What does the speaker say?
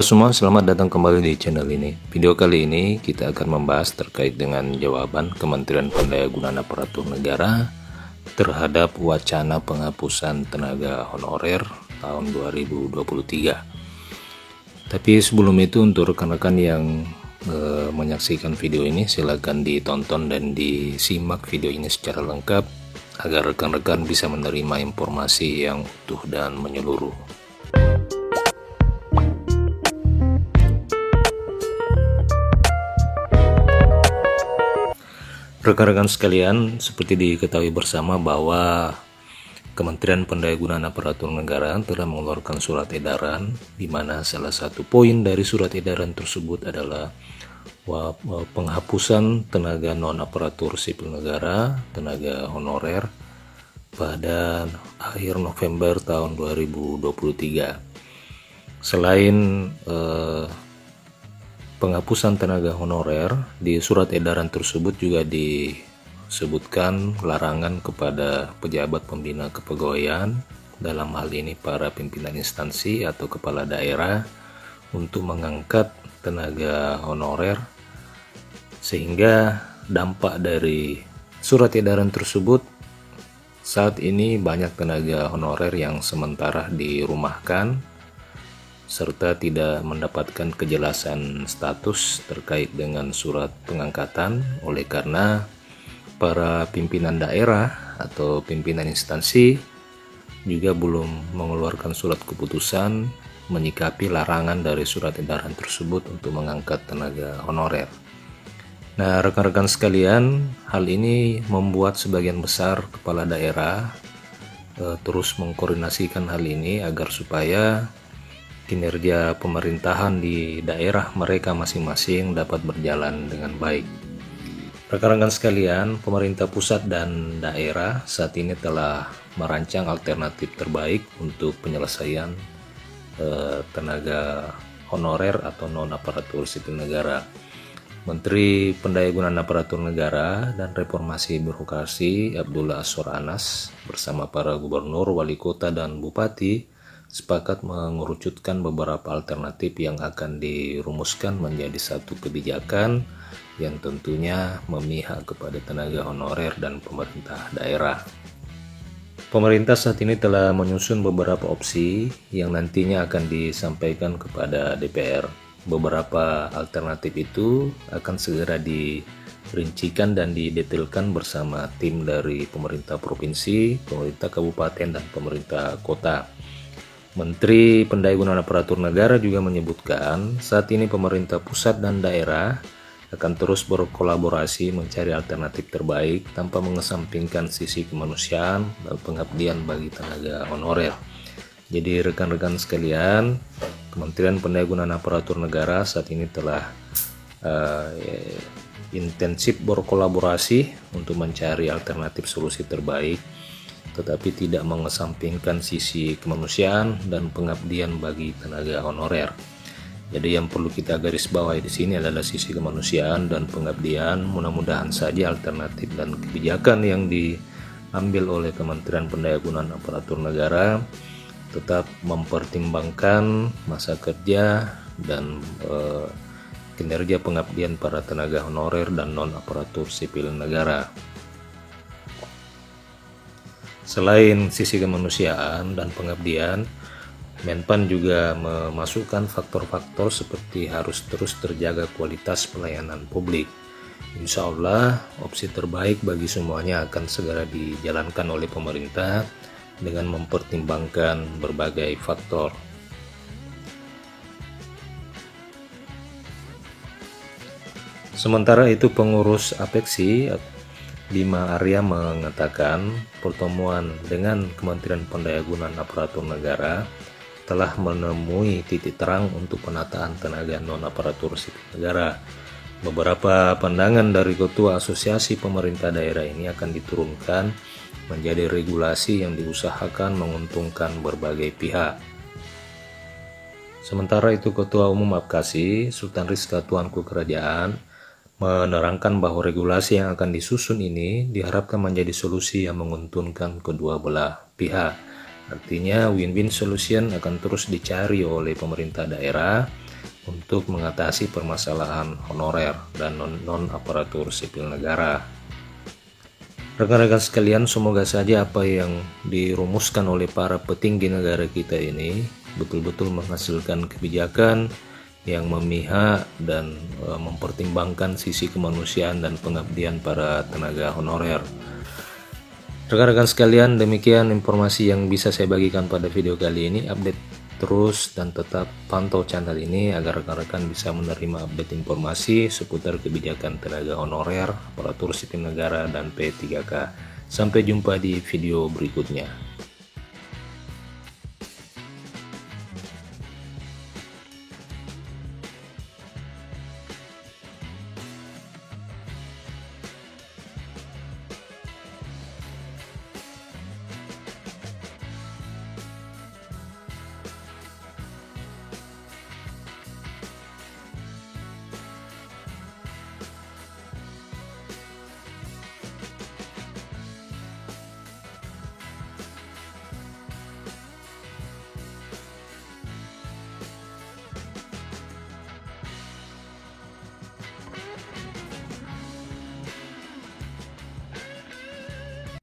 Semua selamat datang kembali di channel ini. Video kali ini kita akan membahas terkait dengan jawaban Kementerian Pendayagunaan Aparatur Negara terhadap wacana penghapusan tenaga honorer tahun 2023. Tapi sebelum itu, untuk rekan-rekan yang menyaksikan video ini, silakan ditonton dan disimak video ini secara lengkap agar rekan-rekan bisa menerima informasi yang utuh dan menyeluruh. Rekan-rekan sekalian, seperti diketahui bersama bahwa Kementerian Pendayagunaan Aparatur Negara telah mengeluarkan surat edaran, di mana salah satu poin dari surat edaran tersebut adalah penghapusan tenaga non-aparatur sipil negara, tenaga honorer, pada akhir November tahun 2023. Selain penghapusan tenaga honorer, di surat edaran tersebut juga disebutkan larangan kepada pejabat pembina kepegawaian, dalam hal ini para pimpinan instansi atau kepala daerah, untuk mengangkat tenaga honorer, sehingga dampak dari surat edaran tersebut saat ini banyak tenaga honorer yang sementara dirumahkan serta tidak mendapatkan kejelasan status terkait dengan surat pengangkatan, oleh karena para pimpinan daerah atau pimpinan instansi juga belum mengeluarkan surat keputusan menyikapi larangan dari surat edaran tersebut untuk mengangkat tenaga honorer. Nah, rekan-rekan sekalian, hal ini membuat sebagian besar kepala daerah terus mengkoordinasikan hal ini agar supaya kinerja pemerintahan di daerah mereka masing-masing dapat berjalan dengan baik. Rekan-rekan sekalian, pemerintah pusat dan daerah saat ini telah merancang alternatif terbaik untuk penyelesaian tenaga honorer atau non-aparatur sipil negara. Menteri Pendayagunaan Aparatur Negara dan Reformasi Birokrasi Abdullah Azwar Anas bersama para gubernur, wali kota, dan bupati sepakat mengerucutkan beberapa alternatif yang akan dirumuskan menjadi satu kebijakan yang tentunya memihak kepada tenaga honorer dan pemerintah daerah. Pemerintah saat ini telah menyusun beberapa opsi yang nantinya akan disampaikan kepada DPR. Beberapa alternatif itu akan segera dirincikan dan didetailkan bersama tim dari pemerintah provinsi, pemerintah kabupaten, dan pemerintah kota. Menteri Pendayagunaan Aparatur Negara juga menyebutkan saat ini pemerintah pusat dan daerah akan terus berkolaborasi mencari alternatif terbaik tanpa mengesampingkan sisi kemanusiaan dan pengabdian bagi tenaga honorer. Jadi rekan-rekan sekalian, Kementerian Pendayagunaan Aparatur Negara saat ini telah intensif berkolaborasi untuk mencari alternatif solusi terbaik, tetapi tidak mengesampingkan sisi kemanusiaan dan pengabdian bagi tenaga honorer. Jadi yang perlu kita garis bawahi di sini adalah sisi kemanusiaan dan pengabdian. Mudah-mudahan saja alternatif dan kebijakan yang diambil oleh Kementerian Pendayagunaan Aparatur Negara tetap mempertimbangkan masa kerja dan kinerja pengabdian para tenaga honorer dan non-aparatur sipil negara. Selain sisi kemanusiaan dan pengabdian, Menpan juga memasukkan faktor-faktor seperti harus terus terjaga kualitas pelayanan publik. Insya Allah, opsi terbaik bagi semuanya akan segera dijalankan oleh pemerintah dengan mempertimbangkan berbagai faktor. Sementara itu, pengurus APEKSI Bima Arya mengatakan pertemuan dengan Kementerian Pendayagunaan Aparatur Negara telah menemui titik terang untuk penataan tenaga non-aparatur sipil negara. Beberapa pandangan dari Ketua Asosiasi Pemerintah Daerah ini akan diturunkan menjadi regulasi yang diusahakan menguntungkan berbagai pihak. Sementara itu, Ketua Umum APKASI Sultan Rizka Tuanku Kerajaan menerangkan bahwa regulasi yang akan disusun ini diharapkan menjadi solusi yang menguntungkan kedua belah pihak. Artinya win-win solution akan terus dicari oleh pemerintah daerah untuk mengatasi permasalahan honorer dan non-aparatur sipil negara. Rekan-rekan sekalian, semoga saja apa yang dirumuskan oleh para petinggi negara kita ini betul-betul menghasilkan kebijakan yang memihak dan mempertimbangkan sisi kemanusiaan dan pengabdian para tenaga honorer. Rekan-rekan sekalian, demikian informasi yang bisa saya bagikan pada video kali ini. Update terus dan tetap pantau channel ini agar rekan-rekan bisa menerima update informasi seputar kebijakan tenaga honorer, aparatur sipil negara, dan P3K. Sampai jumpa di video berikutnya.